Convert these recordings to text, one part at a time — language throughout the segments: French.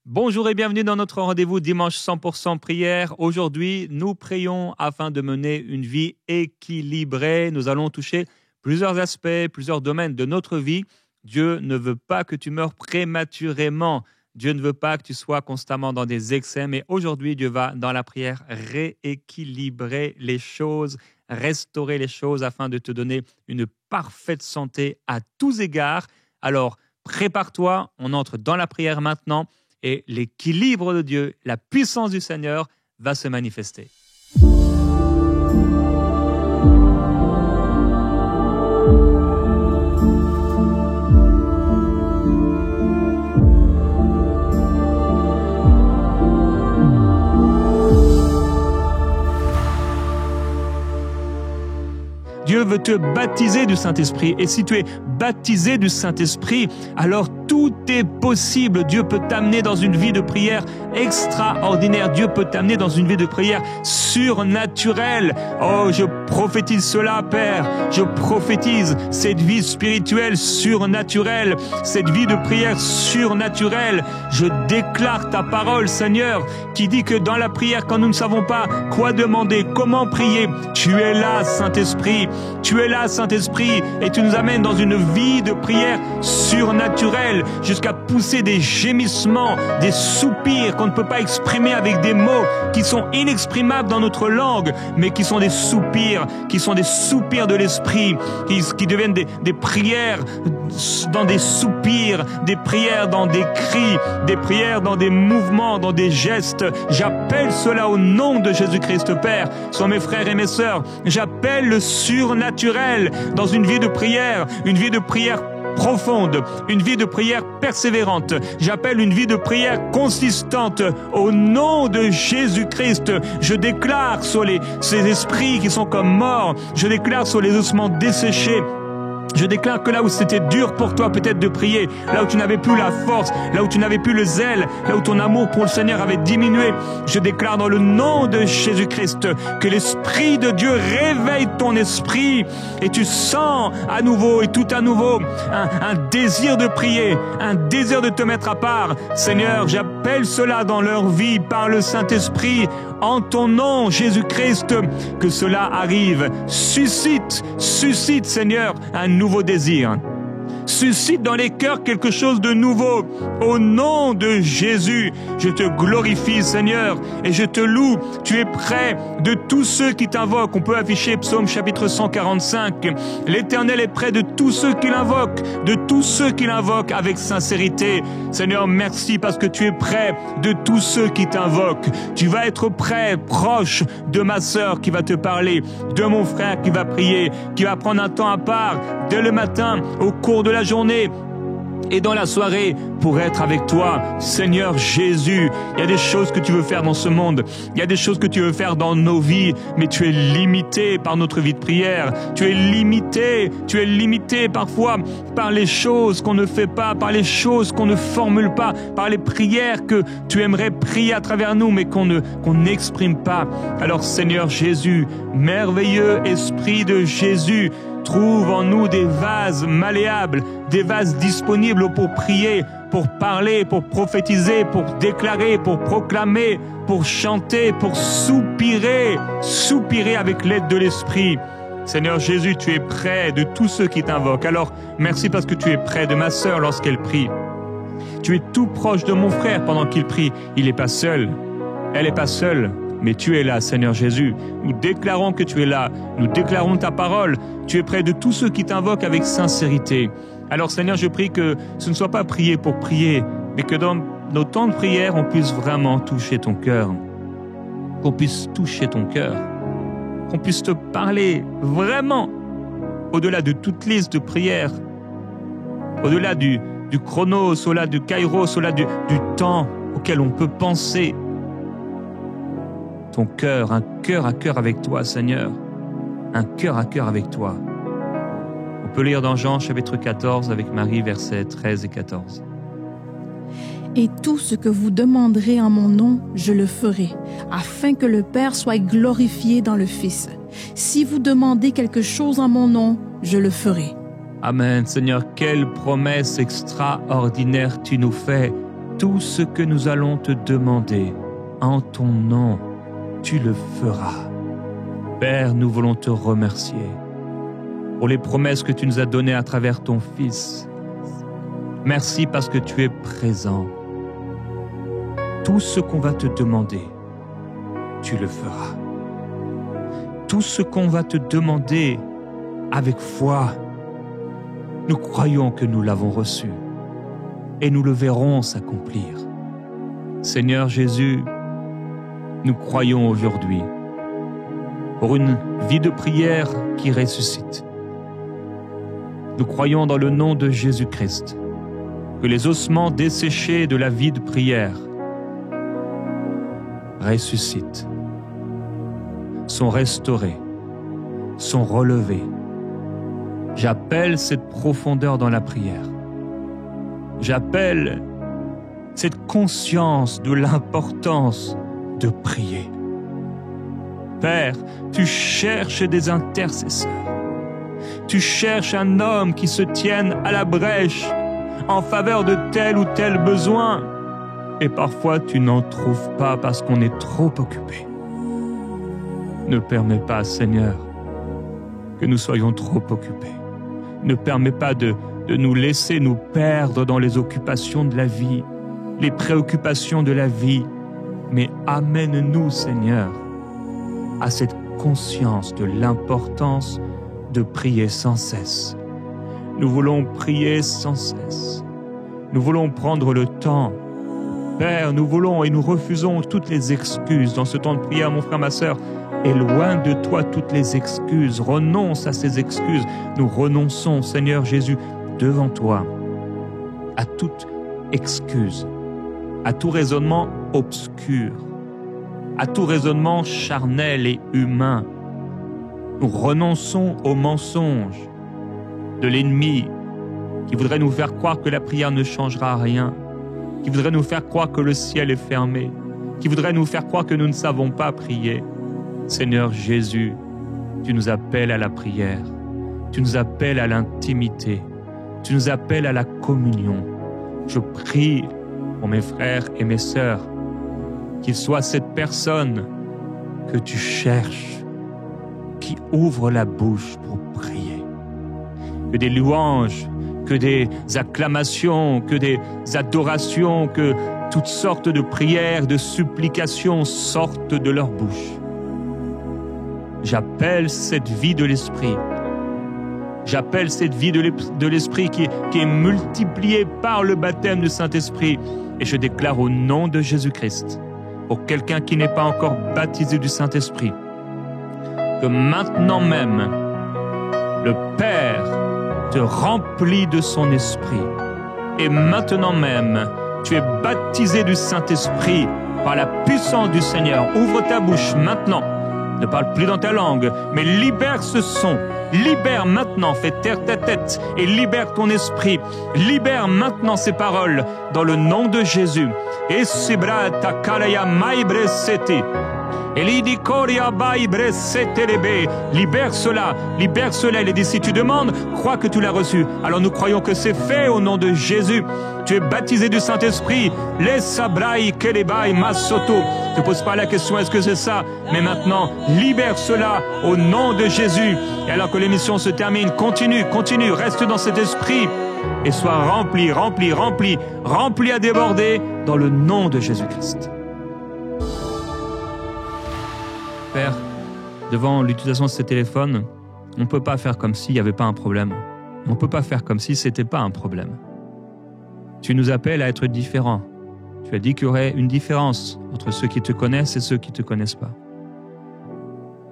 Bonjour et bienvenue dans notre rendez-vous Dimanche 100% prière. Aujourd'hui, nous prions afin de mener une vie équilibrée. Nous allons toucher plusieurs aspects, plusieurs domaines de notre vie. Dieu ne veut pas que tu meurs prématurément. Dieu ne veut pas que tu sois constamment dans des excès. Mais aujourd'hui, Dieu va, dans la prière, rééquilibrer les choses, restaurer les choses afin de te donner une parfaite santé à tous égards. Alors, prépare-toi, on entre dans la prière maintenant. Et l'équilibre de Dieu, la puissance du Seigneur va se manifester. Dieu veut te baptiser du Saint-Esprit. Et si tu es baptisé du Saint-Esprit, alors tout est possible. Dieu peut t'amener dans une vie de prière extraordinaire. Dieu peut t'amener dans une vie de prière surnaturelle. Oh, je prophétise cela, Père. Je prophétise cette vie spirituelle surnaturelle, cette vie de prière surnaturelle. Je déclare ta parole, Seigneur, qui dit que dans la prière, quand nous ne savons pas quoi demander, comment prier, tu es là, Saint-Esprit. Tu es là, Saint-Esprit, et tu nous amènes dans une vie de prière surnaturelle jusqu'à pousser des gémissements, des soupirs qu'on ne peut pas exprimer avec des mots qui sont inexprimables dans notre langue, mais qui sont des soupirs de l'esprit, qui deviennent des prières dans des soupirs, des prières dans des cris, des prières dans des mouvements, dans des gestes. J'appelle cela au nom de Jésus-Christ, Père. Sont mes frères et mes sœurs. J'appelle le surnaturel dans une vie de prière profonde, une vie de prière persévérante. J'appelle une vie de prière consistante au nom de Jésus-Christ. Je déclare sur ces esprits qui sont comme morts, je déclare sur les ossements desséchés. Je déclare que là où c'était dur pour toi peut-être de prier, là où tu n'avais plus la force, là où tu n'avais plus le zèle, là où ton amour pour le Seigneur avait diminué, je déclare dans le nom de Jésus-Christ que l'Esprit de Dieu réveille ton esprit et tu sens à nouveau et tout à nouveau un désir de prier, un désir de te mettre à part. Seigneur, j'appelle cela dans leur vie par le Saint-Esprit. En ton nom, Jésus-Christ, que cela arrive. Suscite, Seigneur, un nouveau désir. Suscite dans les cœurs quelque chose de nouveau. Au nom de Jésus, je te glorifie, Seigneur, et je te loue. Tu es près de tous ceux qui t'invoquent. On peut afficher Psaume chapitre 145. L'Éternel est près de tous ceux qui l'invoquent, avec sincérité. Seigneur, merci parce que tu es près de tous ceux qui t'invoquent. Tu vas être près, proche de ma sœur qui va te parler, de mon frère qui va prier, qui va prendre un temps à part dès le matin, au cours de la journée et dans la soirée pour être avec toi. Seigneur Jésus, il y a des choses que tu veux faire dans ce monde, il y a des choses que tu veux faire dans nos vies, mais tu es limité par notre vie de prière, tu es limité parfois par les choses qu'on ne fait pas, par les choses qu'on ne formule pas, par les prières que tu aimerais prier à travers nous, mais qu'on n'exprime pas. Alors Seigneur Jésus, merveilleux Esprit de Jésus, trouve en nous des vases malléables, des vases disponibles pour prier, pour parler, pour prophétiser, pour déclarer, pour proclamer, pour chanter, pour soupirer avec l'aide de l'Esprit. Seigneur Jésus, tu es près de tous ceux qui t'invoquent. Alors, merci parce que tu es près de ma sœur lorsqu'elle prie. Tu es tout proche de mon frère pendant qu'il prie. Il n'est pas seul. Elle n'est pas seule. Mais tu es là, Seigneur Jésus. Nous déclarons que tu es là. Nous déclarons ta parole. Tu es près de tous ceux qui t'invoquent avec sincérité. Alors, Seigneur, je prie que ce ne soit pas prier pour prier, mais que dans nos temps de prière, on puisse vraiment toucher ton cœur. Qu'on puisse toucher ton cœur. Qu'on puisse te parler vraiment au-delà de toute liste de prières. Au-delà du chronos, au-delà du kairos, au-delà du temps auquel on peut penser. Ton cœur, un cœur à cœur avec toi, Seigneur. Un cœur à cœur avec toi. On peut lire dans Jean chapitre 14 avec Marie, versets 13 et 14. Et tout ce que vous demanderez en mon nom, je le ferai, afin que le Père soit glorifié dans le Fils. Si vous demandez quelque chose en mon nom, je le ferai. Amen. Seigneur, quelle promesse extraordinaire tu nous fais. tout ce que nous allons te demander en ton nom, tu le feras. Père, nous voulons te remercier pour les promesses que tu nous as données à travers ton Fils. Merci parce que tu es présent. Tout ce qu'on va te demander, tu le feras. Tout ce qu'on va te demander avec foi, nous croyons que nous l'avons reçu et nous le verrons s'accomplir. Seigneur Jésus, nous croyons aujourd'hui pour une vie de prière qui ressuscite. Nous croyons dans le nom de Jésus-Christ que les ossements desséchés de la vie de prière ressuscitent, sont restaurés, sont relevés. J'appelle cette profondeur dans la prière. J'appelle cette conscience de l'importance de prier. Père, tu cherches des intercesseurs. Tu cherches un homme qui se tienne à la brèche en faveur de tel ou tel besoin. Et parfois, tu n'en trouves pas parce qu'on est trop occupé. Ne permets pas, Seigneur, que nous soyons trop occupés. Ne permets pas de nous laisser nous perdre dans les occupations de la vie, les préoccupations de la vie, mais amène-nous, Seigneur, à cette conscience de l'importance de prier sans cesse. Nous voulons prier sans cesse. Nous voulons prendre le temps. Père, nous voulons et nous refusons toutes les excuses dans ce temps de prière, mon frère, ma sœur. Et loin de toi toutes les excuses. Renonce à ces excuses. Nous renonçons, Seigneur Jésus, devant toi, à toute excuse, à tout raisonnement obscur, à tout raisonnement charnel et humain. Nous renonçons aux mensonges de l'ennemi qui voudrait nous faire croire que la prière ne changera rien, qui voudrait nous faire croire que le ciel est fermé, qui voudrait nous faire croire que nous ne savons pas prier. Seigneur Jésus, tu nous appelles à la prière, tu nous appelles à l'intimité, tu nous appelles à la communion. Je prie pour mes frères et mes sœurs, qu'ils soient cette personne que tu cherches, qui ouvre la bouche pour prier. Que des louanges, que des acclamations, que des adorations, que toutes sortes de prières, de supplications sortent de leur bouche. J'appelle cette vie de l'Esprit. J'appelle cette vie de l'Esprit qui est multipliée par le baptême du Saint-Esprit. Et je déclare au nom de Jésus-Christ, pour quelqu'un qui n'est pas encore baptisé du Saint-Esprit, que maintenant même, le Père te remplit de son esprit. Et maintenant même, tu es baptisé du Saint-Esprit par la puissance du Seigneur. Ouvre ta bouche maintenant. Ne parle plus dans ta langue, mais libère ce son. Libère maintenant, fais taire ta tête et libère ton esprit. Libère maintenant ces paroles dans le nom de Jésus. Et sibrata kalaya maibreseti. Libère cela, il est dit, si tu demandes, crois que tu l'as reçu. Alors nous croyons que c'est fait au nom de Jésus. Tu es baptisé du Saint-Esprit. Les sabrai kelebai masoto. Ne te pose pas la question, est-ce que c'est ça? Mais maintenant, libère cela au nom de Jésus. Et alors que l'émission se termine, continue, reste dans cet esprit et sois rempli à déborder dans le nom de Jésus-Christ. Père, devant l'utilisation de ces téléphones, on ne peut pas faire comme s'il n'y avait pas un problème. On ne peut pas faire comme si ce n'était pas un problème. Tu nous appelles à être différents. Tu as dit qu'il y aurait une différence entre ceux qui te connaissent et ceux qui ne te connaissent pas.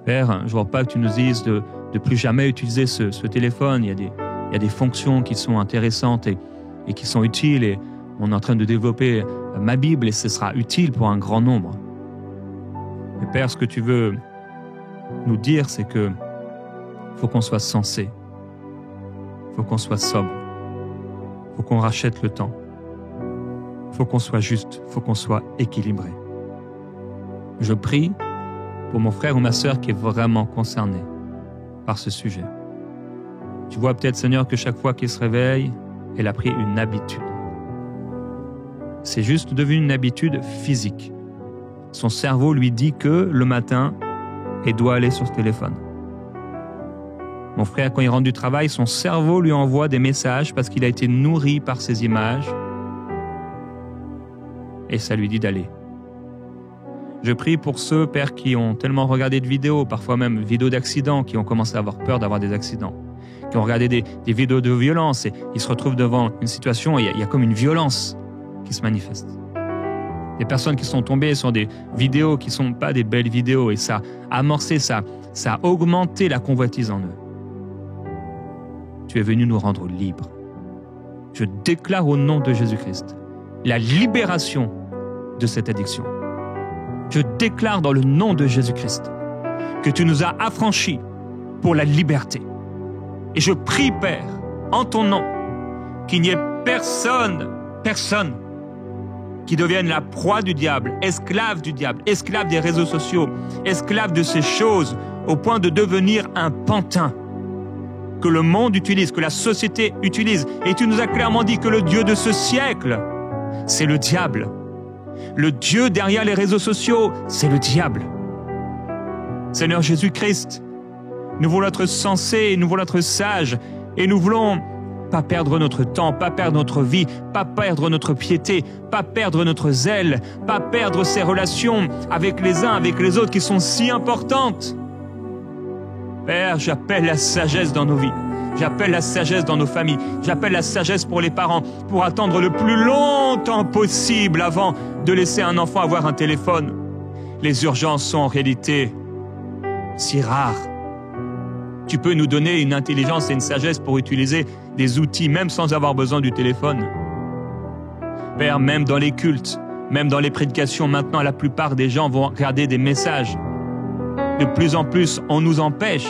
Père, je ne vois pas que tu nous dises de plus jamais utiliser ce téléphone. Il y a des fonctions qui sont intéressantes et qui sont utiles. Et on est en train de développer ma Bible et ce sera utile pour un grand nombre. Mais Père, ce que tu veux nous dire, c'est que faut qu'on soit sensé, faut qu'on soit sobre, faut qu'on rachète le temps, faut qu'on soit juste, faut qu'on soit équilibré. Je prie pour mon frère ou ma sœur qui est vraiment concerné par ce sujet. Tu vois peut-être, Seigneur, que chaque fois qu'il se réveille, il a pris une habitude. C'est juste devenu une habitude physique. Son cerveau lui dit que le matin, il doit aller sur ce téléphone. Mon frère, quand il rentre du travail, son cerveau lui envoie des messages parce qu'il a été nourri par ces images et ça lui dit d'aller. Je prie pour ceux, Père, qui ont tellement regardé de vidéos, parfois même vidéos d'accidents, qui ont commencé à avoir peur d'avoir des accidents, qui ont regardé des vidéos de violence et ils se retrouvent devant une situation où il y a comme une violence qui se manifeste. Des personnes qui sont tombées sur des vidéos qui ne sont pas des belles vidéos et ça a amorcé, ça a augmenté la convoitise en eux. Tu es venu nous rendre libres. Je déclare au nom de Jésus-Christ la libération de cette addiction. Je déclare dans le nom de Jésus-Christ que tu nous as affranchis pour la liberté. Et je prie, Père, en ton nom, qu'il n'y ait personne qui devienne la proie du diable, esclave des réseaux sociaux, esclave de ces choses, au point de devenir un pantin que le monde utilise, que la société utilise. Et tu nous as clairement dit que le Dieu de ce siècle, c'est le diable. Le Dieu derrière les réseaux sociaux, c'est le diable. Seigneur Jésus-Christ, nous voulons être sensés, nous voulons être sages, et nous voulons pas perdre notre temps, pas perdre notre vie, pas perdre notre piété, pas perdre notre zèle, pas perdre ces relations avec les uns, avec les autres qui sont si importantes. Père, j'appelle la sagesse dans nos vies. J'appelle la sagesse dans nos familles. J'appelle la sagesse pour les parents, pour attendre le plus longtemps possible avant de laisser un enfant avoir un téléphone. Les urgences sont en réalité si rares. Tu peux nous donner une intelligence et une sagesse pour utiliser des outils, même sans avoir besoin du téléphone. Père, même dans les cultes, même dans les prédications, maintenant, la plupart des gens vont regarder des messages. De plus en plus, on nous empêche.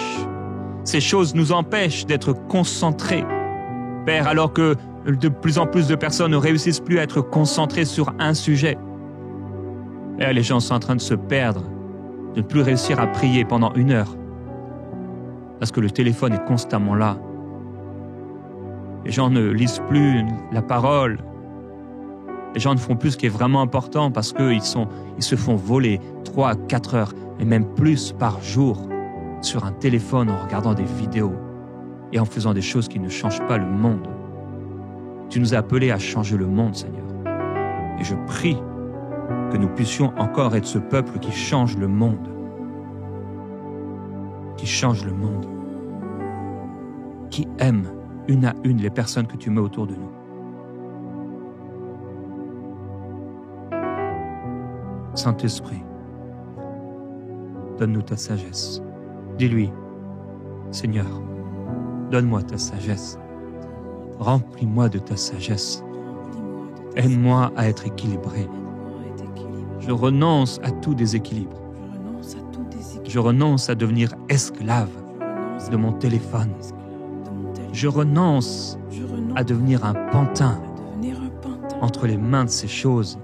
Ces choses nous empêchent d'être concentrés. Père, alors que de plus en plus de personnes ne réussissent plus à être concentrées sur un sujet. Père, les gens sont en train de se perdre, de ne plus réussir à prier pendant 1 heure. Parce que le téléphone est constamment là. Les gens ne lisent plus la parole. Les gens ne font plus ce qui est vraiment important parce qu'ils se font voler 3 à 4 heures et même plus par jour sur un téléphone en regardant des vidéos et en faisant des choses qui ne changent pas le monde. Tu nous as appelés à changer le monde, Seigneur. Et je prie que nous puissions encore être ce peuple qui change le monde. Qui change le monde. Qui aime une à une les personnes que tu mets autour de nous. Saint-Esprit, donne-nous ta sagesse. Dis-lui, Seigneur, donne-moi ta sagesse. Remplis-moi de ta sagesse. Aide-moi à être équilibré. Je renonce à tout déséquilibre. Je renonce à devenir esclave de mon téléphone. Je renonce à devenir un pantin entre les mains de ces choses.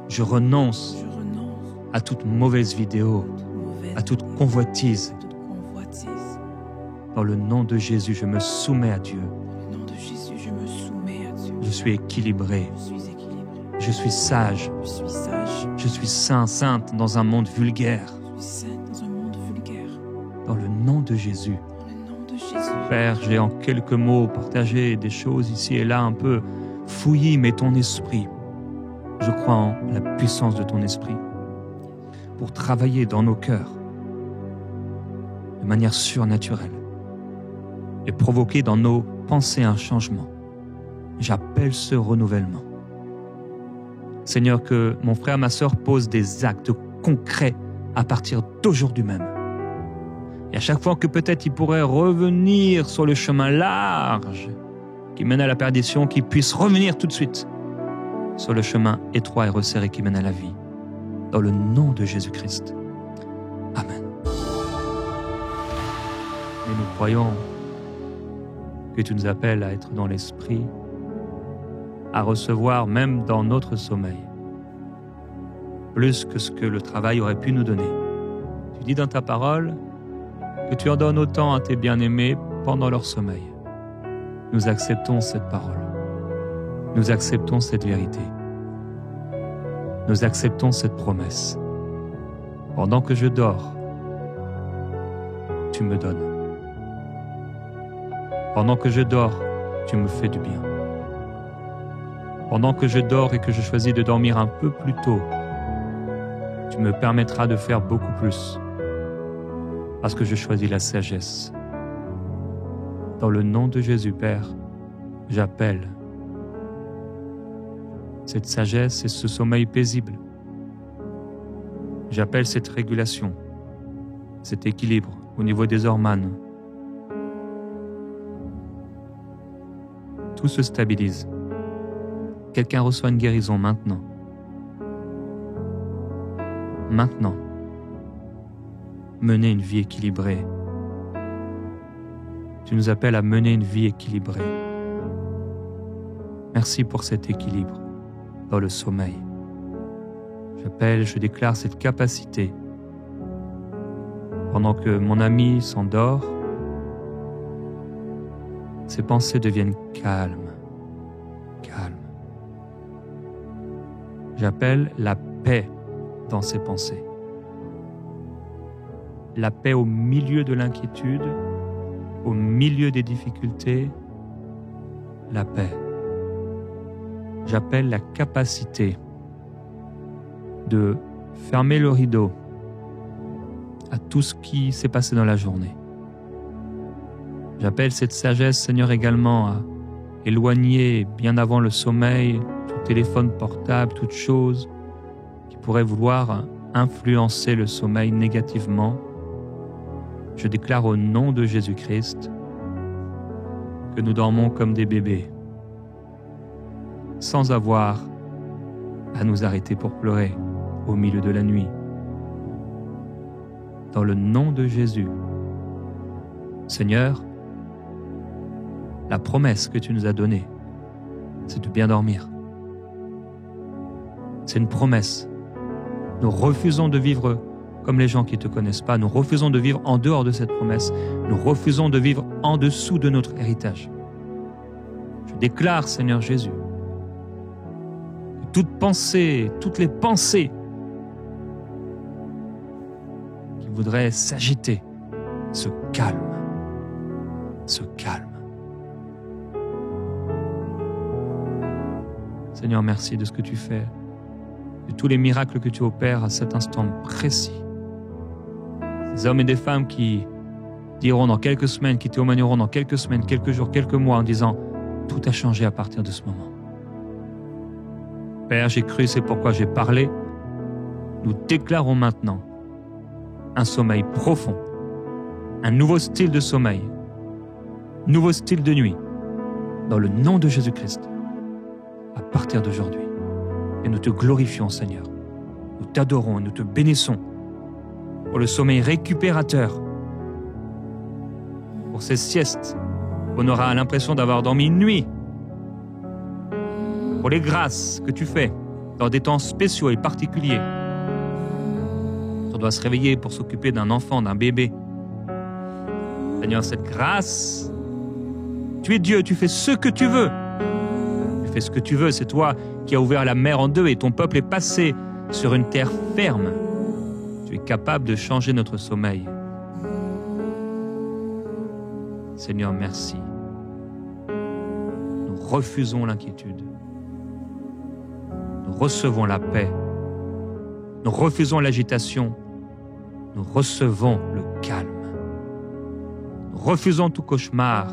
Je renonce à toute mauvaise vidéo, à toute convoitise. Dans le nom de Jésus, je me soumets à Dieu. Je suis équilibré. Je suis sage. Je suis saint, sainte dans un monde vulgaire. Dans le nom de Jésus. Père, j'ai en quelques mots partagé des choses ici et là un peu fouillis, mais ton esprit, je crois en la puissance de ton esprit pour travailler dans nos cœurs de manière surnaturelle et provoquer dans nos pensées un changement. J'appelle ce renouvellement. Seigneur, que mon frère, ma sœur posent des actes concrets à partir d'aujourd'hui même. Et à chaque fois que peut-être il pourrait revenir sur le chemin large qui mène à la perdition, qu'il puisse revenir tout de suite sur le chemin étroit et resserré qui mène à la vie. Dans le nom de Jésus-Christ. Amen. Et nous croyons que tu nous appelles à être dans l'esprit, à recevoir même dans notre sommeil, plus que ce que le travail aurait pu nous donner. Tu dis dans ta parole que tu en donnes autant à tes bien-aimés pendant leur sommeil. Nous acceptons cette parole. Nous acceptons cette vérité. Nous acceptons cette promesse. Pendant que je dors, tu me donnes. Pendant que je dors, tu me fais du bien. Pendant que je dors et que je choisis de dormir un peu plus tôt, tu me permettras de faire beaucoup plus, parce que je choisis la sagesse. Dans le nom de Jésus, Père, j'appelle cette sagesse et ce sommeil paisible. J'appelle cette régulation, cet équilibre au niveau des hormones. Tout se stabilise. Quelqu'un reçoit une guérison maintenant. Maintenant. Mener une vie équilibrée. Tu nous appelles à mener une vie équilibrée. Merci pour cet équilibre dans le sommeil. Je déclare cette capacité. Pendant que mon ami s'endort, ses pensées deviennent calmes. Calmes. J'appelle la paix dans ses pensées. La paix au milieu de l'inquiétude, au milieu des difficultés, la paix. J'appelle la capacité de fermer le rideau à tout ce qui s'est passé dans la journée. J'appelle cette sagesse, Seigneur, également à éloigner bien avant le sommeil tout téléphone portable, toute chose qui pourrait vouloir influencer le sommeil négativement. Je déclare au nom de Jésus-Christ que nous dormons comme des bébés, sans avoir à nous arrêter pour pleurer au milieu de la nuit. Dans le nom de Jésus, Seigneur, la promesse que tu nous as donnée, c'est de bien dormir. C'est une promesse. Nous refusons de vivre comme les gens qui ne te connaissent pas. Nous refusons de vivre en dehors de cette promesse. Nous refusons de vivre en dessous de notre héritage. Je déclare, Seigneur Jésus, que toute pensée, toutes les pensées qui voudraient s'agiter, se calment. Se calment. Seigneur, merci de ce que tu fais, de tous les miracles que tu opères à cet instant précis. Ces hommes et des femmes qui diront dans quelques semaines, qui témoigneront dans quelques semaines, quelques jours, quelques mois en disant « Tout a changé à partir de ce moment. » Père, j'ai cru, c'est pourquoi j'ai parlé. Nous déclarons maintenant un sommeil profond, un nouveau style de sommeil, nouveau style de nuit, dans le nom de Jésus-Christ, à partir d'aujourd'hui. Et nous te glorifions, Seigneur. Nous t'adorons et nous te bénissons pour le sommeil récupérateur, pour ces siestes où on aura l'impression d'avoir dormi une nuit, pour les grâces que tu fais dans des temps spéciaux et particuliers. On doit se réveiller pour s'occuper d'un enfant, d'un bébé. Seigneur, cette grâce, tu es Dieu, tu fais ce que tu veux. Tu fais ce que tu veux, c'est toi qui as ouvert la mer en deux et ton peuple est passé sur une terre ferme. Tu es capable de changer notre sommeil. Seigneur, merci. Nous refusons l'inquiétude. Nous recevons la paix. Nous refusons l'agitation. Nous recevons le calme. Nous refusons tout cauchemar.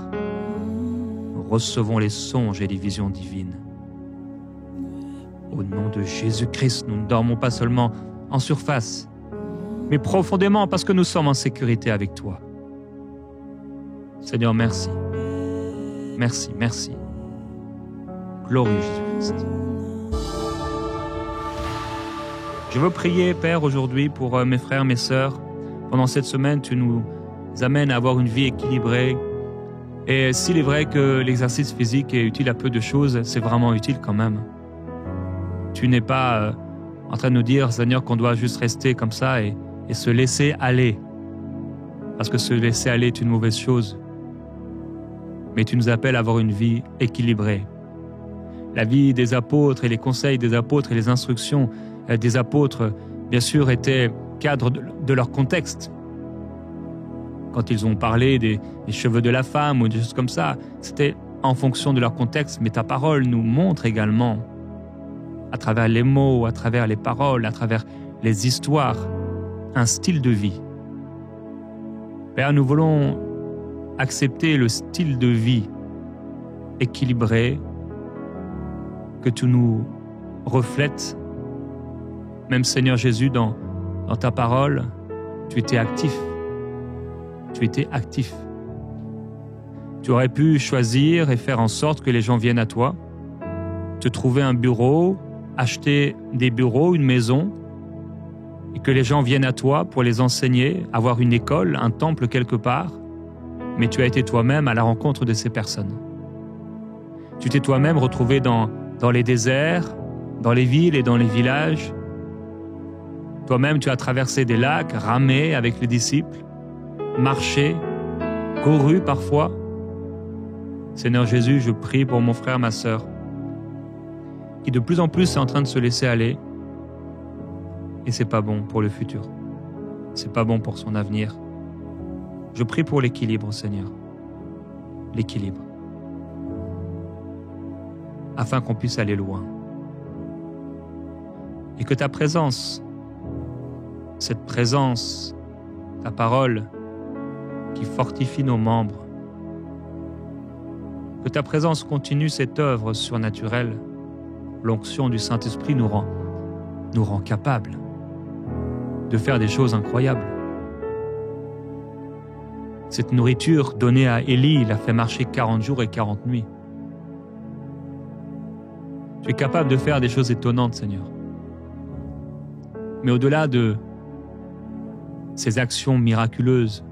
Nous recevons les songes et les visions divines. Au nom de Jésus-Christ, nous ne dormons pas seulement en surface, mais profondément parce que nous sommes en sécurité avec toi. Seigneur, merci. Merci, merci. Glorieux Jésus-Christ. Je veux prier, Père, aujourd'hui pour mes frères, mes sœurs. Pendant cette semaine, tu nous amènes à avoir une vie équilibrée. Et s'il est vrai que l'exercice physique est utile à peu de choses, c'est vraiment utile quand même. Tu n'es pas en train de nous dire, Seigneur, qu'on doit juste rester comme ça et se laisser aller. Parce que se laisser aller est une mauvaise chose. Mais tu nous appelles à avoir une vie équilibrée. La vie des apôtres et les conseils des apôtres et les instructions des apôtres, bien sûr, étaient cadre de leur contexte. Quand ils ont parlé des cheveux de la femme ou des choses comme ça, c'était en fonction de leur contexte. Mais ta parole nous montre également, à travers les mots, à travers les paroles, à travers les histoires, un style de vie. Père, nous voulons accepter le style de vie équilibré que tu nous reflètes. Même Seigneur Jésus, dans ta parole, tu étais actif. Tu étais actif. Tu aurais pu choisir et faire en sorte que les gens viennent à toi, te trouver un bureau, acheter des bureaux, une maison, et que les gens viennent à toi pour les enseigner, avoir une école, un temple quelque part, mais tu as été toi-même à la rencontre de ces personnes. Tu t'es toi-même retrouvé dans les déserts, dans les villes et dans les villages. Toi-même, tu as traversé des lacs, ramé avec les disciples, marché, couru parfois. Seigneur Jésus, je prie pour mon frère, ma sœur, qui de plus en plus est en train de se laisser aller, et c'est pas bon pour le futur. C'est pas bon pour son avenir. Je prie pour l'équilibre, Seigneur. L'équilibre. Afin qu'on puisse aller loin. Et que ta présence, cette présence, ta parole qui fortifie nos membres, que ta présence continue cette œuvre surnaturelle. L'onction du Saint-Esprit nous rend capables de faire des choses incroyables. Cette nourriture donnée à Élie l'a fait marcher 40 jours et 40 nuits. Tu es capable de faire des choses étonnantes, Seigneur. Mais au-delà de ces actions miraculeuses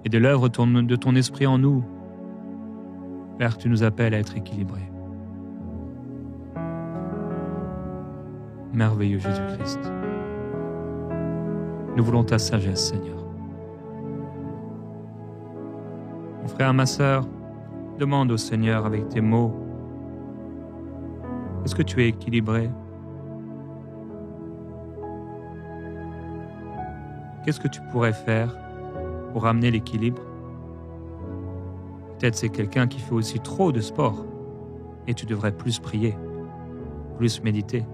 et de l'œuvre de ton esprit en nous, Père, tu nous appelles à être équilibrés. Merveilleux Jésus-Christ. Nous voulons ta sagesse, Seigneur. Mon frère, ma sœur, demande au Seigneur avec tes mots, est-ce que tu es équilibré? Qu'est-ce que tu pourrais faire pour ramener l'équilibre? Peut-être c'est quelqu'un qui fait aussi trop de sport et tu devrais plus prier, plus méditer.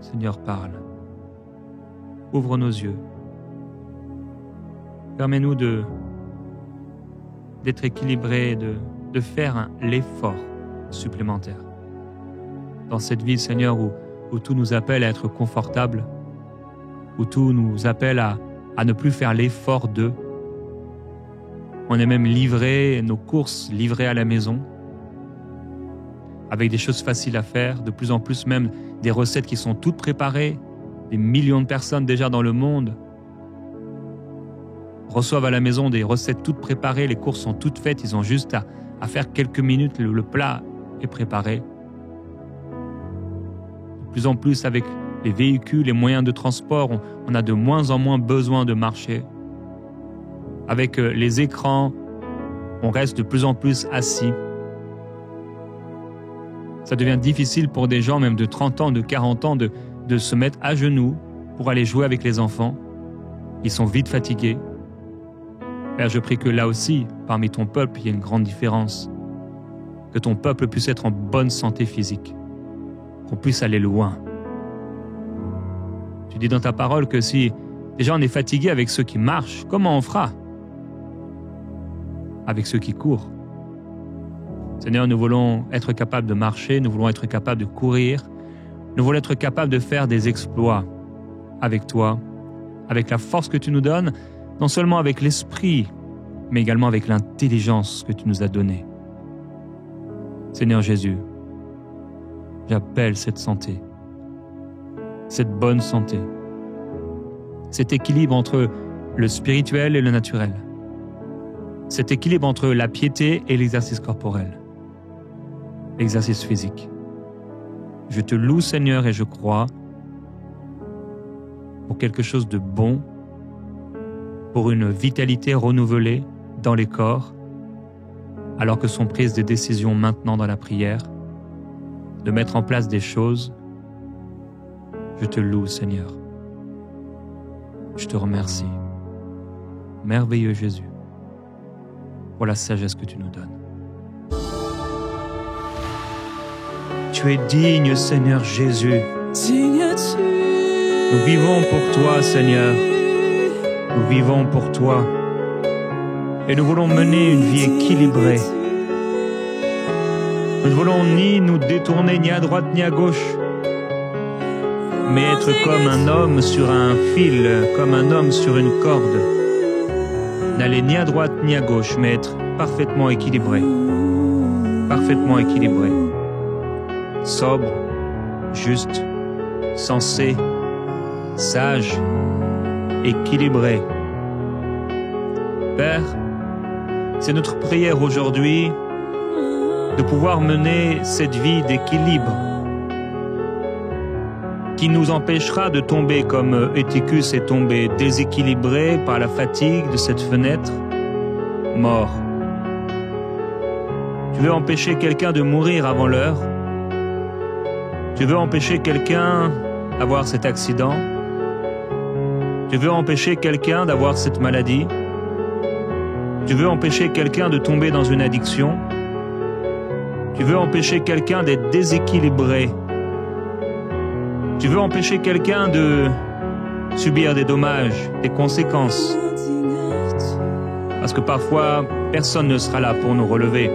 Seigneur, parle. Ouvre nos yeux. Permets-nous d'être équilibrés, de faire l'effort supplémentaire. Dans cette vie, Seigneur, où tout nous appelle à être confortable, où tout nous appelle à ne plus faire l'effort d'eux. On est même livré, nos courses livrées à la maison, avec des choses faciles à faire, de plus en plus même des recettes qui sont toutes préparées, des millions de personnes déjà dans le monde reçoivent à la maison des recettes toutes préparées, les courses sont toutes faites, ils ont juste à faire quelques minutes, le plat est préparé. De plus en plus avec les véhicules, les moyens de transport, on a de moins en moins besoin de marcher. Avec les écrans, on reste de plus en plus assis. Ça devient difficile pour des gens, même de 30 ans, de 40 ans, de se mettre à genoux pour aller jouer avec les enfants. Ils sont vite fatigués. Père, je prie que là aussi, parmi ton peuple, il y ait une grande différence. Que ton peuple puisse être en bonne santé physique. Qu'on puisse aller loin. Tu dis dans ta parole que si déjà on est fatigué avec ceux qui marchent, comment on fera avec ceux qui courent? Seigneur, nous voulons être capables de marcher, nous voulons être capables de courir, nous voulons être capables de faire des exploits avec toi, avec la force que tu nous donnes, non seulement avec l'esprit, mais également avec l'intelligence que tu nous as donnée. Seigneur Jésus, j'appelle cette santé, cette bonne santé, cet équilibre entre le spirituel et le naturel, cet équilibre entre la piété et l'exercice corporel, l'exercice physique. Je te loue, Seigneur, et je crois pour quelque chose de bon, pour une vitalité renouvelée, dans les corps, alors que sont prises des décisions maintenant dans la prière, de mettre en place des choses. Je te loue, Seigneur. Je te remercie, merveilleux Jésus, pour la sagesse que tu nous donnes. Tu es digne, Seigneur Jésus. Nous vivons pour toi, Seigneur. Nous vivons pour toi. Et nous voulons mener une vie équilibrée. Nous ne voulons ni nous détourner ni à droite ni à gauche, mais être comme un homme sur un fil, comme un homme sur une corde. N'aller ni à droite ni à gauche, mais être parfaitement équilibré. Parfaitement équilibré. Sobre, juste, sensé, sage, équilibré. Père, c'est notre prière aujourd'hui de pouvoir mener cette vie d'équilibre qui nous empêchera de tomber comme Eutychus est tombé, déséquilibré par la fatigue de cette fenêtre, mort. Tu veux empêcher quelqu'un de mourir avant l'heure? Tu veux empêcher quelqu'un d'avoir cet accident? Tu veux empêcher quelqu'un d'avoir cette maladie? Tu veux empêcher quelqu'un de tomber dans une addiction? Tu veux empêcher quelqu'un d'être déséquilibré? Tu veux empêcher quelqu'un de subir des dommages, des conséquences? Parce que parfois, personne ne sera là pour nous relever.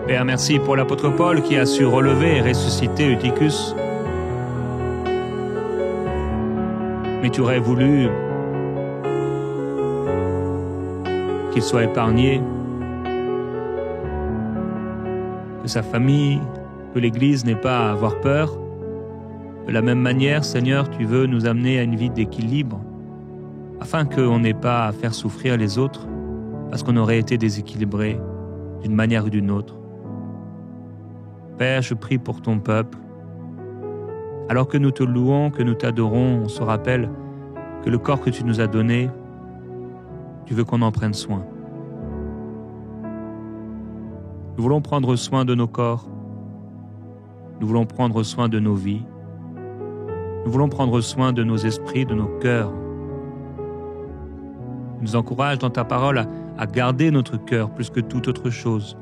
Père, merci pour l'apôtre Paul qui a su relever et ressusciter Eutychus. Mais tu aurais voulu qu'il soit épargné, que sa famille, que l'Église n'ait pas à avoir peur. De la même manière, Seigneur, tu veux nous amener à une vie d'équilibre, afin qu'on n'ait pas à faire souffrir les autres, parce qu'on aurait été déséquilibré d'une manière ou d'une autre. Père, je prie pour ton peuple. Alors que nous te louons, que nous t'adorons, on se rappelle que le corps que tu nous as donné, tu veux qu'on en prenne soin. Nous voulons prendre soin de nos corps. Nous voulons prendre soin de nos vies. Nous voulons prendre soin de nos esprits, de nos cœurs. Tu nous encourages dans ta parole à garder notre cœur plus que toute autre chose,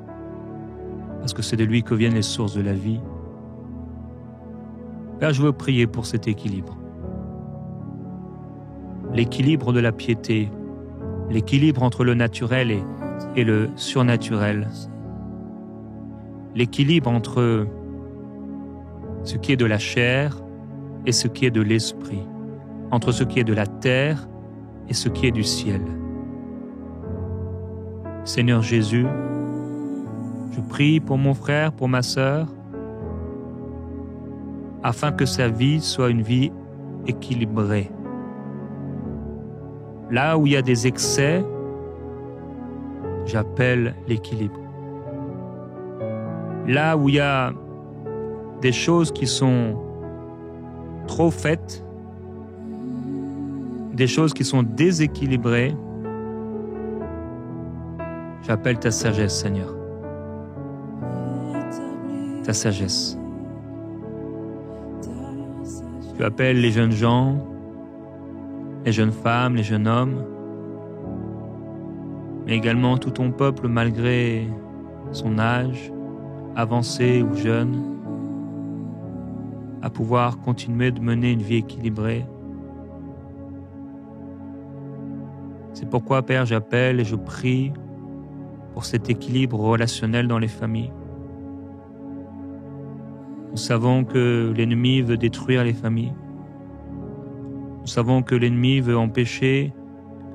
parce que c'est de lui que viennent les sources de la vie. Père, je veux prier pour cet équilibre. L'équilibre de la piété, l'équilibre entre le naturel et le surnaturel, l'équilibre entre ce qui est de la chair et ce qui est de l'esprit, entre ce qui est de la terre et ce qui est du ciel. Seigneur Jésus, je prie pour mon frère, pour ma sœur, afin que sa vie soit une vie équilibrée. Là où il y a des excès, j'appelle l'équilibre. Là où il y a des choses qui sont trop faites, des choses qui sont déséquilibrées, j'appelle ta sagesse, Seigneur. Ta sagesse. Tu appelles les jeunes gens, les jeunes femmes, les jeunes hommes, mais également tout ton peuple malgré son âge, avancé ou jeune, à pouvoir continuer de mener une vie équilibrée. C'est pourquoi, Père, j'appelle et je prie pour cet équilibre relationnel dans les familles. Nous savons que l'ennemi veut détruire les familles. Nous savons que l'ennemi veut empêcher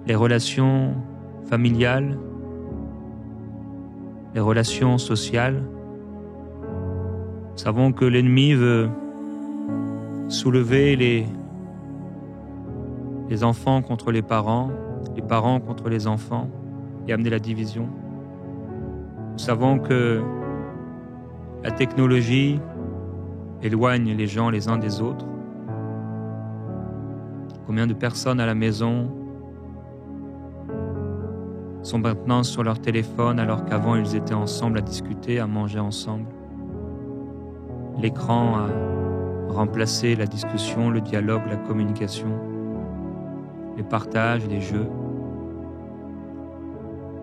les relations familiales, les relations sociales. Nous savons que l'ennemi veut soulever les enfants contre les parents contre les enfants et amener la division. Nous savons que la technologie éloigne les gens les uns des autres. Combien de personnes à la maison sont maintenant sur leur téléphone alors qu'avant ils étaient ensemble à discuter, à manger ensemble. L'écran a remplacé la discussion, le dialogue, la communication, les partages, les jeux.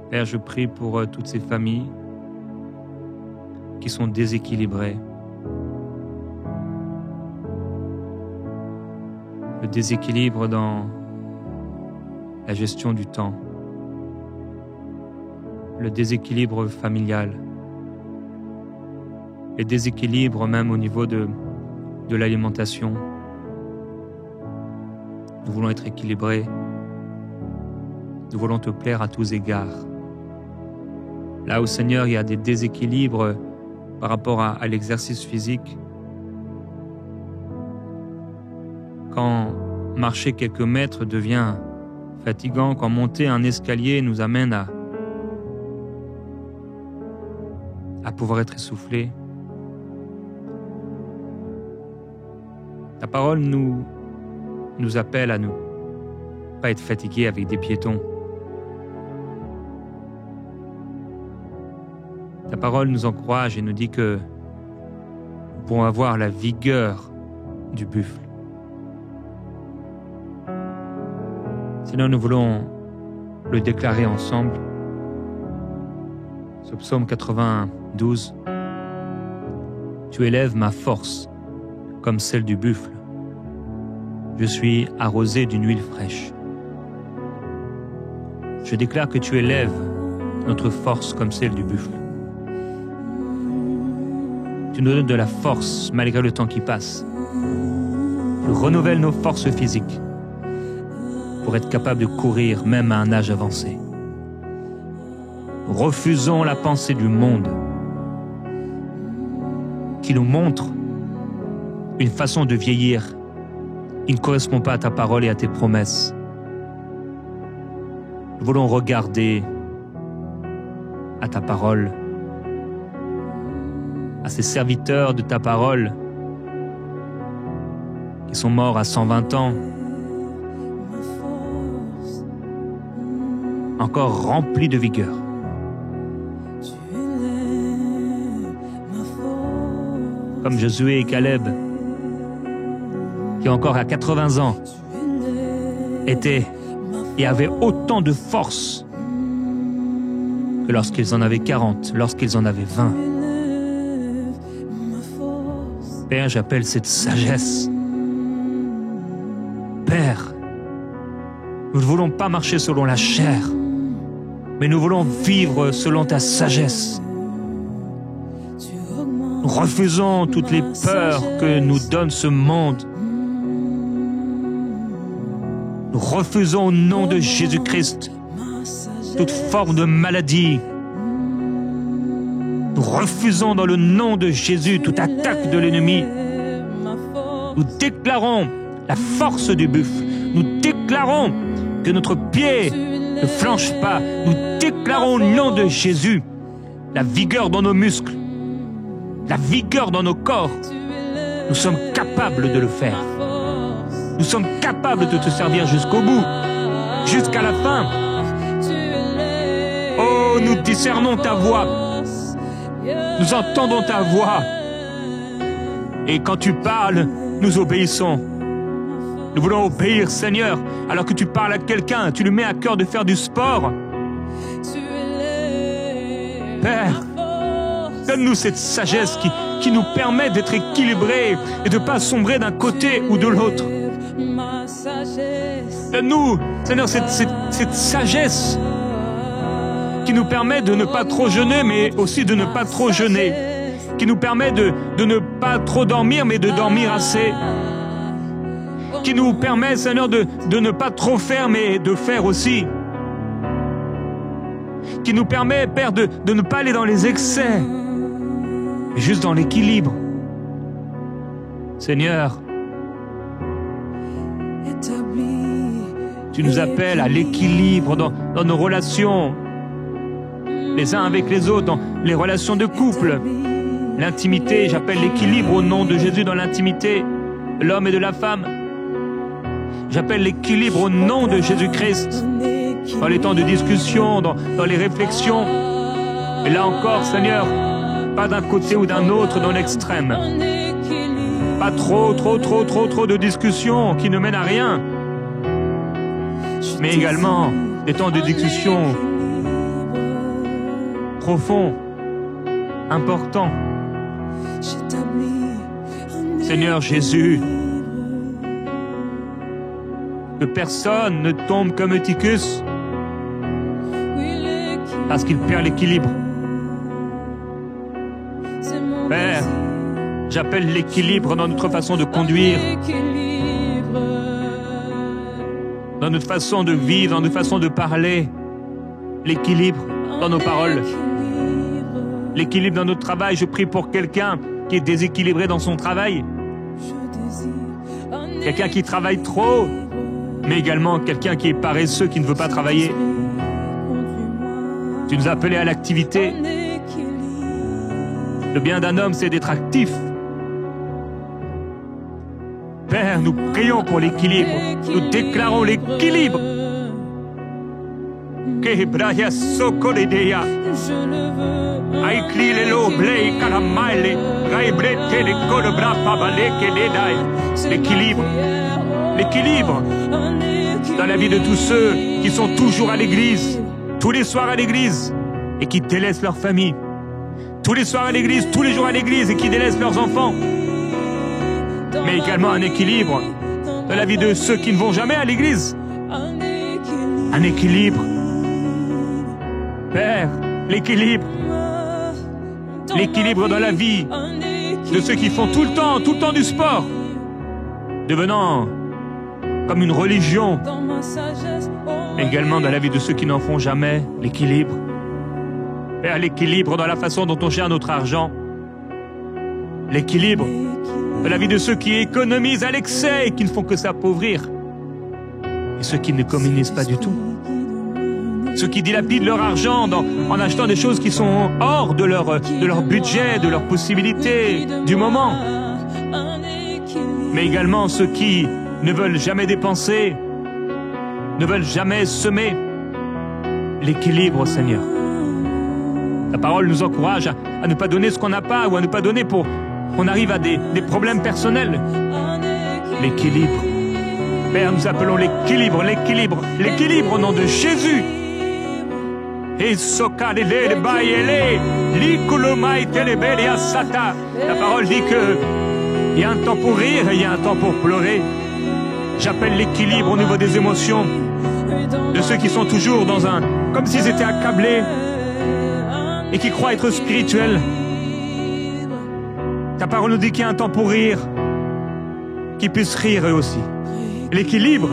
Père, je prie pour toutes ces familles qui sont déséquilibrées. Le déséquilibre dans la gestion du temps, le déséquilibre familial, les déséquilibres même au niveau de l'alimentation. Nous voulons être équilibrés. Nous voulons te plaire à tous égards. Là où, Seigneur, il y a des déséquilibres par rapport à l'exercice physique, quand marcher quelques mètres devient fatigant, quand monter un escalier nous amène à pouvoir être essoufflé, ta parole nous appelle à ne pas être fatigués avec des piétons. Ta parole nous encourage et nous dit que nous pourrons avoir la vigueur du buffle. Seigneur, nous voulons le déclarer ensemble. Ce psaume 92, tu élèves ma force comme celle du buffle. Je suis arrosé d'une huile fraîche. Je déclare que tu élèves notre force comme celle du buffle. Tu nous donnes de la force malgré le temps qui passe. Tu renouvelles nos forces physiques pour être capable de courir même à un âge avancé. Refusons la pensée du monde qui nous montre une façon de vieillir qui ne correspond pas à ta parole et à tes promesses. Nous voulons regarder à ta parole, à ces serviteurs de ta parole qui sont morts à 120 ans, encore remplis de vigueur. Comme Josué et Caleb, qui encore à 80 ans étaient et avaient autant de force que lorsqu'ils en avaient 40, lorsqu'ils en avaient 20. Père, j'appelle cette sagesse. Père, nous ne voulons pas marcher selon la chair, mais nous voulons vivre selon ta sagesse. Nous refusons toutes les peurs que nous donne ce monde. Nous refusons au nom de Jésus-Christ toute forme de maladie. Nous refusons dans le nom de Jésus toute attaque de l'ennemi. Nous déclarons la force du buffle. Nous déclarons que notre pied ne flanche pas. Nous déclarons au nom de Jésus la vigueur dans nos muscles, la vigueur dans nos corps. Nous sommes capables de le faire. Nous sommes capables de te servir jusqu'au bout, jusqu'à la fin. Oh, nous discernons ta voix. Nous entendons ta voix. Et quand tu parles, nous obéissons. Nous voulons obéir, Seigneur. Alors que tu parles à quelqu'un, tu lui mets à cœur de faire du sport. Père, donne-nous cette sagesse qui nous permet d'être équilibrés et de ne pas sombrer d'un côté ou de l'autre. Donne-nous, Seigneur, cette sagesse qui nous permet de ne pas trop jeûner, mais aussi de ne pas trop jeûner, qui nous permet de ne pas trop dormir, mais de dormir assez, qui nous permet, Seigneur, de ne pas trop faire, mais de faire aussi, qui nous permet, Père, de ne pas aller dans les excès, mais juste dans l'équilibre. Seigneur, tu nous appelles à l'équilibre dans nos relations, les uns avec les autres, dans les relations de couple, l'intimité. J'appelle l'équilibre au nom de Jésus dans l'intimité de l'homme et de la femme. J'appelle l'équilibre au nom de Jésus-Christ dans les temps de discussion, dans les réflexions. Et là encore, Seigneur, pas d'un côté ou d'un autre dans l'extrême. Pas trop de discussions qui ne mènent à rien. Mais également des temps de discussion profonds, importants. Seigneur Jésus, que personne ne tombe comme Eutychus parce qu'il perd l'équilibre. Père, j'appelle l'équilibre dans notre façon de conduire, dans notre façon de vivre, dans notre façon de parler, l'équilibre dans nos paroles, l'équilibre dans notre travail. Je prie pour quelqu'un qui est déséquilibré dans son travail, quelqu'un qui travaille trop, mais également quelqu'un qui est paresseux, qui ne veut pas travailler. Tu nous as appelés à l'activité. Le bien d'un homme, c'est d'être actif. Père, nous prions pour l'équilibre. Nous déclarons l'équilibre. L'équilibre. L'équilibre dans la vie de tous ceux qui sont toujours à l'église, tous les soirs à l'église, et qui délaissent leur famille. Tous les soirs à l'église, tous les jours à l'église, et qui délaissent leurs enfants. Mais également un équilibre dans la vie de ceux qui ne vont jamais à l'église. Un équilibre. Père, l'équilibre. L'équilibre dans la vie de ceux qui font tout le temps du sport, devenant comme une religion. Également dans la vie de ceux qui n'en font jamais, l'équilibre. Père, l'équilibre dans la façon dont on gère notre argent. L'équilibre dans la vie de ceux qui économisent à l'excès et qui ne font que s'appauvrir. Et ceux qui n'économisent pas du tout. Ceux qui dilapident leur argent en achetant des choses qui sont hors de leur budget, de leurs possibilités, du moment. Mais également ceux qui ne veulent jamais dépenser, ne veulent jamais semer. L'équilibre, Seigneur. La parole nous encourage à ne pas donner ce qu'on n'a pas, ou à ne pas donner pour qu'on arrive à des problèmes personnels. L'équilibre. Père, nous appelons l'équilibre, l'équilibre, l'équilibre au nom de Jésus. La parole dit que il y a un temps pour rire et il y a un temps pour pleurer. J'appelle l'équilibre au niveau des émotions de ceux qui sont toujours dans comme s'ils étaient accablés et qui croient être spirituels. Ta parole nous dit qu'il y a un temps pour rire, qu'ils puissent rire eux aussi. L'équilibre,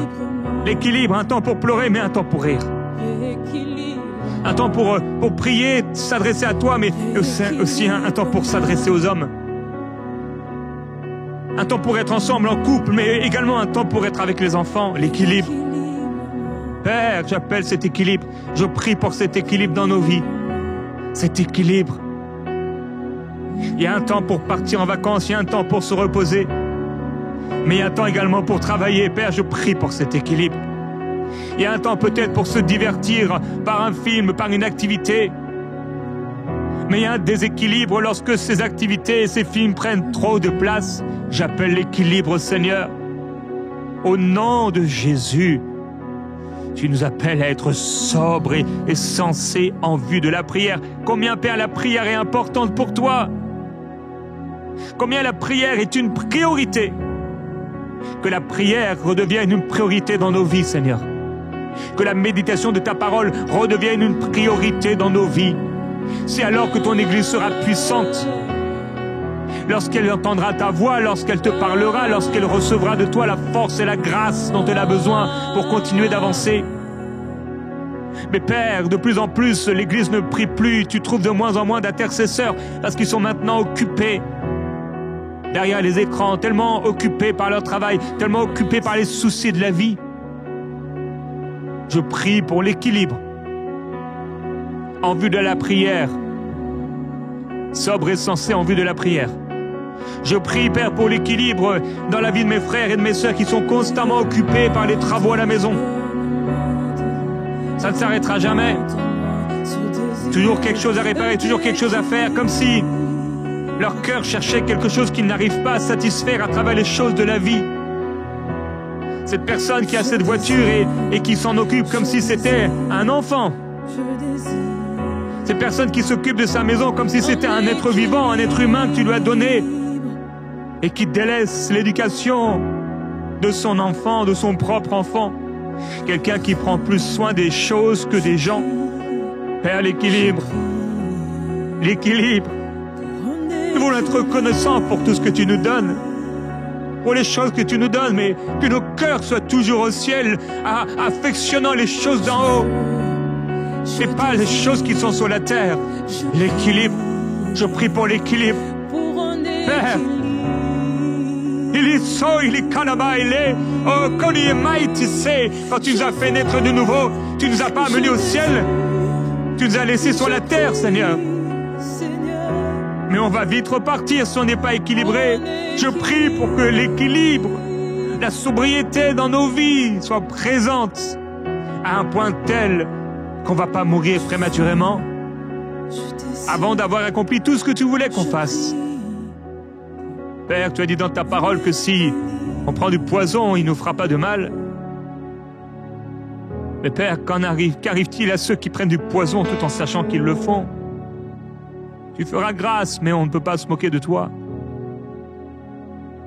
un temps pour pleurer, mais un temps pour rire. Un temps pour prier, s'adresser à toi, mais aussi un temps pour s'adresser aux hommes. Un temps pour être ensemble en couple, mais également un temps pour être avec les enfants. L'équilibre. Père, j'appelle cet équilibre. Je prie pour cet équilibre dans nos vies. Cet équilibre. Il y a un temps pour partir en vacances, il y a un temps pour se reposer. Mais il y a un temps également pour travailler. Père, je prie pour cet équilibre. Il y a un temps peut-être pour se divertir par un film, par une activité. Mais il y a un déséquilibre lorsque ces activités et ces films prennent trop de place. J'appelle l'équilibre, Seigneur. Au nom de Jésus, tu nous appelles à être sobres et sensés en vue de la prière. Combien, Père, la prière est importante pour toi. Combien la prière est une priorité. Que la prière redevienne une priorité dans nos vies, Seigneur. Que la méditation de ta parole redevienne une priorité dans nos vies. C'est alors que ton Église sera puissante. Lorsqu'elle entendra ta voix, lorsqu'elle te parlera, lorsqu'elle recevra de toi la force et la grâce dont elle a besoin pour continuer d'avancer. Mais Père, de plus en plus, l'Église ne prie plus. Tu trouves de moins en moins d'intercesseurs parce qu'ils sont maintenant occupés derrière les écrans, tellement occupés par leur travail, tellement occupés par les soucis de la vie. Je prie pour l'équilibre en vue de la prière, sobre et sensé en vue de la prière. Je prie, Père, pour l'équilibre dans la vie de mes frères et de mes sœurs qui sont constamment occupés par les travaux à la maison. Ça ne s'arrêtera jamais. Toujours quelque chose à réparer, toujours quelque chose à faire, comme si leur cœur cherchait quelque chose qu'ils n'arrivent pas à satisfaire à travers les choses de la vie. Cette personne qui a cette voiture et qui s'en occupe comme si c'était un enfant. Cette personne qui s'occupe de sa maison comme si c'était un être vivant, un être humain que tu lui as donné et qui délaisse l'éducation de son enfant, de son propre enfant. Quelqu'un qui prend plus soin des choses que des gens. Père, l'équilibre. L'équilibre. Nous voulons être reconnaissants pour tout ce que tu nous donnes, pour les choses que tu nous donnes, mais que nos cœurs soient toujours au ciel, affectionnant les choses d'en haut, et pas les choses qui sont sur la terre. L'équilibre. Je prie pour l'équilibre. Père, quand tu nous as fait naître de nouveau, tu ne nous as pas amenés au ciel, tu nous as laissés sur la terre, Seigneur. Mais on va vite repartir si on n'est pas équilibré. Je prie pour que l'équilibre, la sobriété dans nos vies soit présente à un point tel qu'on ne va pas mourir prématurément avant d'avoir accompli tout ce que tu voulais qu'on fasse. Père, tu as dit dans ta parole que si on prend du poison, il ne nous fera pas de mal. Mais Père, qu'arrive-t-il à ceux qui prennent du poison tout en sachant qu'ils le font? Tu feras grâce, mais on ne peut pas se moquer de toi.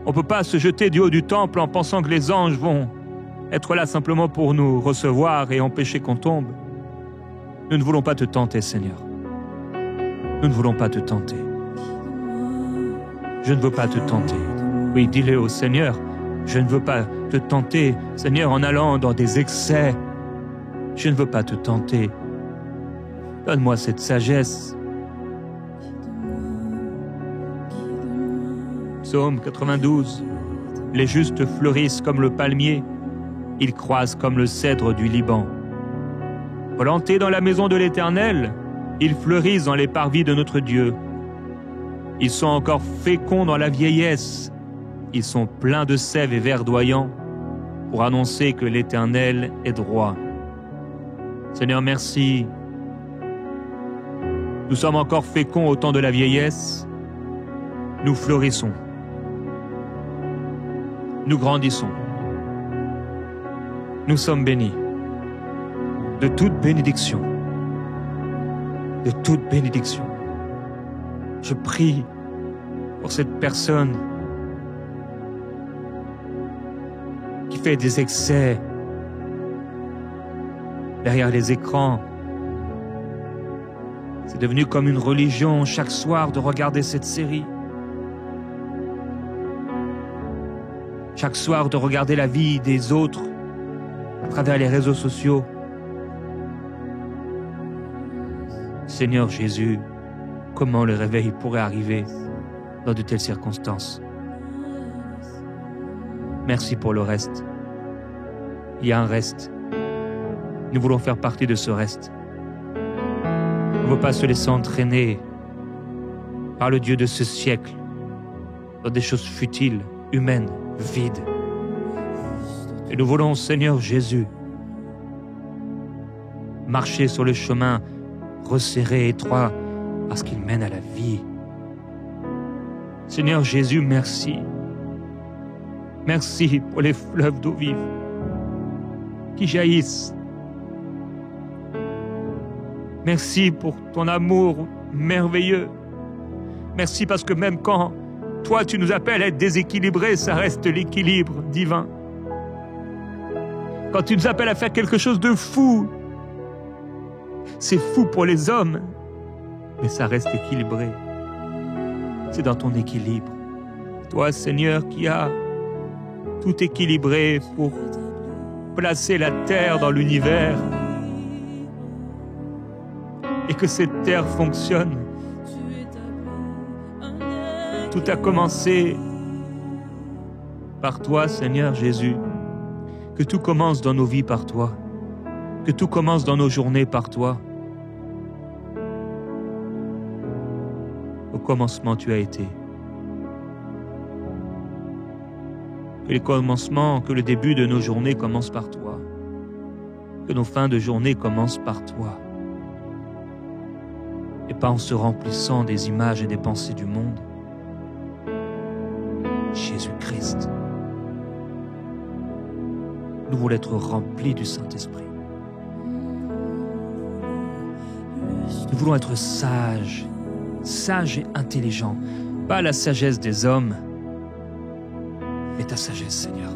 On ne peut pas se jeter du haut du temple en pensant que les anges vont être là simplement pour nous recevoir et empêcher qu'on tombe. Nous ne voulons pas te tenter, Seigneur. Nous ne voulons pas te tenter. Je ne veux pas te tenter. Oui, dis-le au Seigneur. Je ne veux pas te tenter, Seigneur, en allant dans des excès. Je ne veux pas te tenter. Donne-moi cette sagesse. Psaume 92. Les justes fleurissent comme le palmier. Ils croissent comme le cèdre du Liban. Plantés dans la maison de l'Éternel, ils fleurissent dans les parvis de notre Dieu. Ils sont encore féconds dans la vieillesse. Ils sont pleins de sève et verdoyants pour annoncer que l'Éternel est droit. Seigneur, merci. Nous sommes encore féconds au temps de la vieillesse. Nous fleurissons. Nous grandissons. Nous sommes bénis de toute bénédiction. De toute bénédiction. Je prie pour cette personne qui fait des excès derrière les écrans. C'est devenu comme une religion chaque soir de regarder cette série. Chaque soir de regarder la vie des autres à travers les réseaux sociaux. Seigneur Jésus, comment le réveil pourrait arriver dans de telles circonstances? Merci pour le reste. Il y a un reste. Nous voulons faire partie de ce reste. On ne veut pas se laisser entraîner par le Dieu de ce siècle dans des choses futiles, humaines, vides. Et nous voulons, Seigneur Jésus, marcher sur le chemin resserré, étroit, parce qu'il mène à la vie. Seigneur Jésus, merci. Merci pour les fleuves d'eau vive qui jaillissent. Merci pour ton amour merveilleux. Merci parce que même quand toi tu nous appelles à être déséquilibrés, ça reste l'équilibre divin. Quand tu nous appelles à faire quelque chose de fou, c'est fou pour les hommes, mais ça reste équilibré. C'est dans ton équilibre. Toi, Seigneur, qui as tout équilibré pour placer la terre dans l'univers et que cette terre fonctionne. Tout a commencé par toi, Seigneur Jésus. Que tout commence dans nos vies par toi. Que tout commence dans nos journées par toi. Au commencement, tu as été. Que les commencements, que le début de nos journées commence par toi. Que nos fins de journée commencent par toi. Et pas en se remplissant des images et des pensées du monde. Jésus-Christ. Nous voulons être remplis du Saint-Esprit. Nous voulons être sages et intelligents. Pas la sagesse des hommes, mais ta sagesse, Seigneur.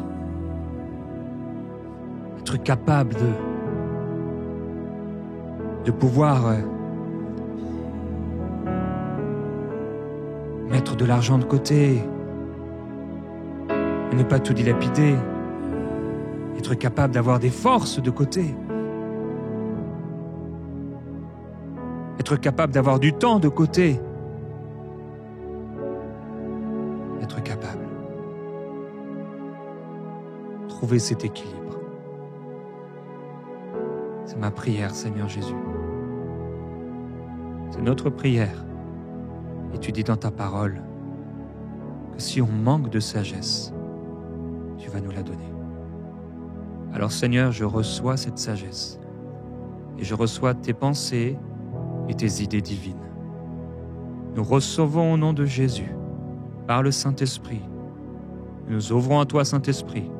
Être capable de pouvoir mettre de l'argent de côté et ne pas tout dilapider. Être capable d'avoir des forces de côté. Être capable d'avoir du temps de côté. Être capable. Trouver cet équilibre. C'est ma prière, Seigneur Jésus. C'est notre prière. Et tu dis dans ta parole que si on manque de sagesse, tu vas nous la donner. Alors Seigneur, je reçois cette sagesse et je reçois tes pensées et tes idées divines. Nous recevons au nom de Jésus, par le Saint-Esprit. Nous ouvrons à toi, Saint-Esprit,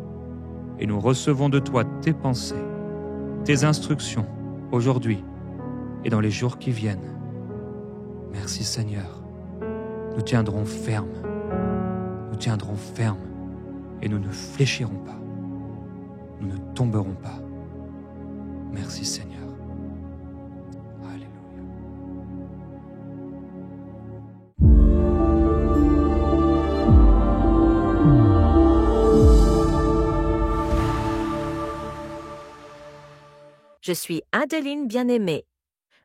et nous recevons de toi tes pensées, tes instructions, aujourd'hui et dans les jours qui viennent. Merci Seigneur. Nous tiendrons ferme, et nous ne fléchirons pas. Nous ne tomberons pas. Merci Seigneur. Alléluia. Je suis Adeline Bien-Aimée.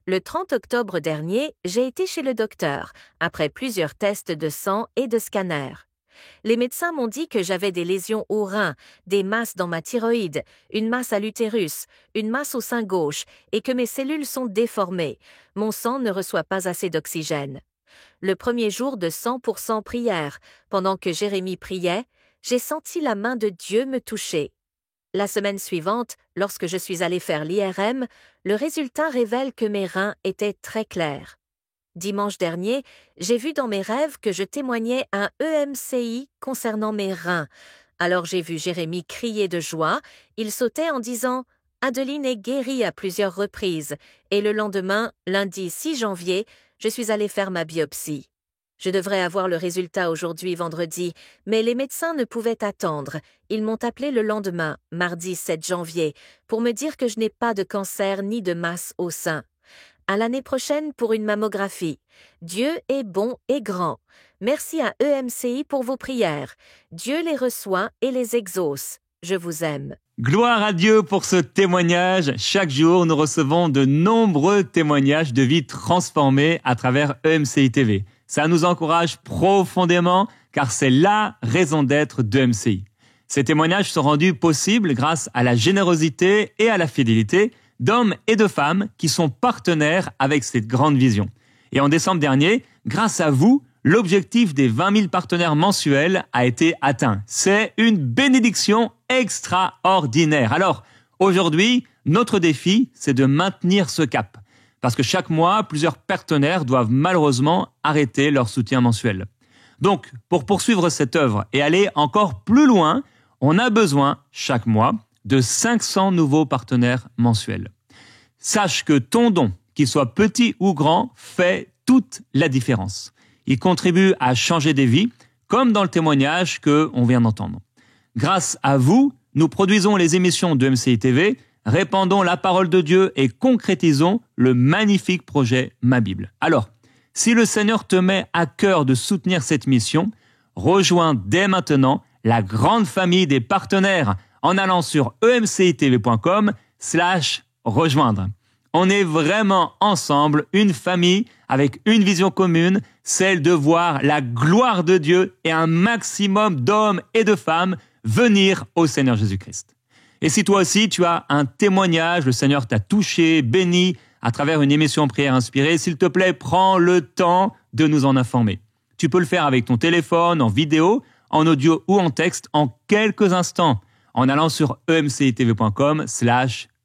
Le 30 octobre dernier, j'ai été chez le docteur, après plusieurs tests de sang et de scanner. Les médecins m'ont dit que j'avais des lésions aux reins, des masses dans ma thyroïde, une masse à l'utérus, une masse au sein gauche et que mes cellules sont déformées. Mon sang ne reçoit pas assez d'oxygène. Le premier jour de 100% prière, pendant que Jérémie priait, j'ai senti la main de Dieu me toucher. La semaine suivante, lorsque je suis allée faire l'IRM, le résultat révèle que mes reins étaient très clairs. Dimanche dernier, j'ai vu dans mes rêves que je témoignais un EMCI concernant mes reins. Alors j'ai vu Jérémie crier de joie. Il sautait en disant « Adeline est guérie à plusieurs reprises » et le lendemain, lundi 6 janvier, je suis allée faire ma biopsie. Je devrais avoir le résultat aujourd'hui vendredi, mais les médecins ne pouvaient attendre. Ils m'ont appelé le lendemain, mardi 7 janvier, pour me dire que je n'ai pas de cancer ni de masse au sein. À l'année prochaine pour une mammographie. Dieu est bon et grand. Merci à EMCI pour vos prières. Dieu les reçoit et les exauce. Je vous aime. Gloire à Dieu pour ce témoignage. Chaque jour, nous recevons de nombreux témoignages de vie transformées à travers EMCI TV. Ça nous encourage profondément car c'est la raison d'être d'EMCI. Ces témoignages sont rendus possibles grâce à la générosité et à la fidélité d'hommes et de femmes qui sont partenaires avec cette grande vision. Et en décembre dernier, grâce à vous, l'objectif des 20 000 partenaires mensuels a été atteint. C'est une bénédiction extraordinaire. Alors, aujourd'hui, notre défi, c'est de maintenir ce cap. Parce que chaque mois, plusieurs partenaires doivent malheureusement arrêter leur soutien mensuel. Donc, pour poursuivre cette œuvre et aller encore plus loin, on a besoin, chaque mois, de 500 nouveaux partenaires mensuels. Sache que ton don, qu'il soit petit ou grand, fait toute la différence. Il contribue à changer des vies, comme dans le témoignage qu'on vient d'entendre. Grâce à vous, nous produisons les émissions de EMCI TV, répandons la parole de Dieu et concrétisons le magnifique projet Ma Bible. Alors, si le Seigneur te met à cœur de soutenir cette mission, rejoins dès maintenant la grande famille des partenaires en allant sur emcitv.com/rejoindre. On est vraiment ensemble, une famille avec une vision commune, celle de voir la gloire de Dieu et un maximum d'hommes et de femmes venir au Seigneur Jésus-Christ. Et si toi aussi tu as un témoignage, le Seigneur t'a touché, béni à travers une émission Prière Inspirée, s'il te plaît, prends le temps de nous en informer. Tu peux le faire avec ton téléphone, en vidéo, en audio ou en texte en quelques instants, en allant sur emcitv.com/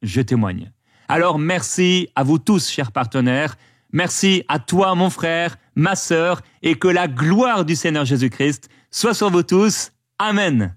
je témoigne. Alors merci à vous tous, chers partenaires. Merci à toi, mon frère, ma sœur, et que la gloire du Seigneur Jésus-Christ soit sur vous tous. Amen.